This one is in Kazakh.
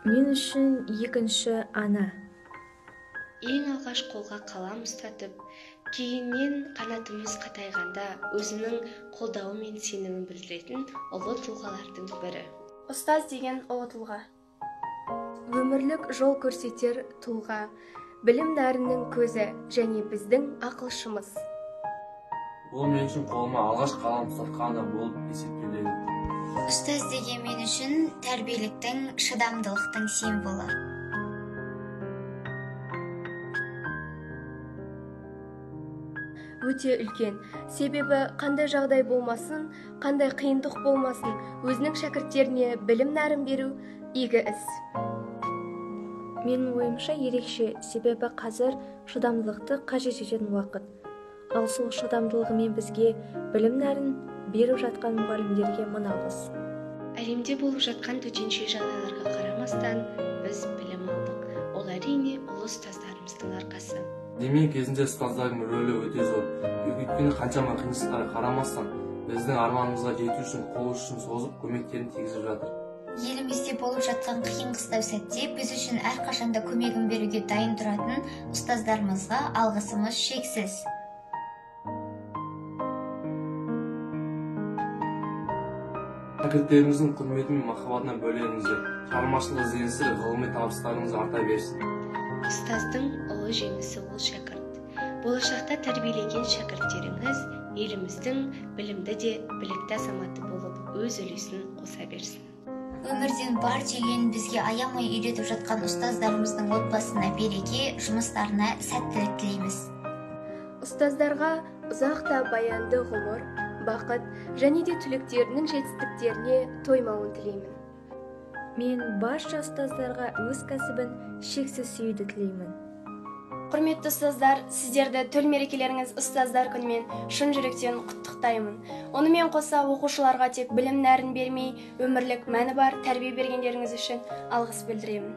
Мен үшін екінші ана. Ең алғаш қолға қалам ұстатып, кейіннен қанатымыз қатайғанда өзінің қолдауы мен сенімін білдіретін ұлы тұлғалардың бірі. Ұстаз деген ұлы тұлға. Өмірлік жол көрсетер тұлға, білім нәрінің көзі және біздің ақылшымыз. Ол мен үшін қолыма алғаш қалам ұстатқаны болып есептеледі. Ұстаз деген мен үшін тәрбиеліктің, шыдамдылықтың символы. Өте үлкен. Себебі қандай жағдай болмасын, қандай қиындық болмасын, өзінің шәкірттеріне білім нәрін беру игі іс. Менің ойымша ерекше, себебі қазір шыдамдылықты қажет ететін уақыт. Ал сол шыдамдылығымен бізге білім нәрін беріп жатқан мұғалімдерге мың алғыс. Әлемде болып жатқан төтенше жағдайларға қарамастан біз білім алдық. Ол әрине ұлы ұстаздарымыздың арқасы. Демек кезінде ұстаздардың рөлі өте зор. Өйткені қаншама қиындықтарға қарамастан біздің арманымызға жету үшін қол ұшын созып көмектерін тигізіп жатыр. Елімізде болып жатқан қиын-қыстау сәтте біз үшін әрқашанда көмегін беруге дайын тұратын ұстаздарымызға алғысымыз шексіз. Шәкірттеріміздің құрметі мен махаббатына бөленіңіздер. Шығармашылық ізденістер, ғылыми табыстарыңыз арта берсін. Ұстаздың ұлы жемісі ол шәкірт. Болашақта тәрбиелеген шәкірттеріңіз еліміздің білімді де білікті азаматы болып өз үлесін қоса берсін. Өмірден бар түйгенін бізге аямай үйретіп жатқан ұстаздарымыздың отбасына береке, жұмыстарына сәттілік тілейміз. Ұстаздарға ұзақ та баянды ғұмыр, бақыт және де түлектерінің жетістіктеріне тоймауын тілеймін. Мен барша ұстаздарға өз кәсібін шексіз сүюді тілеймін. Құрметті ұстаздар, сіздерді төл мерекелеріңіз ұстаздар күнімен шын жүректен құттықтаймын. Онымен қоса оқушыларға тек білім нәрін бермей, өмірлік мәні бар тәрбие бергендеріңіз үшін алғыс білдіремін.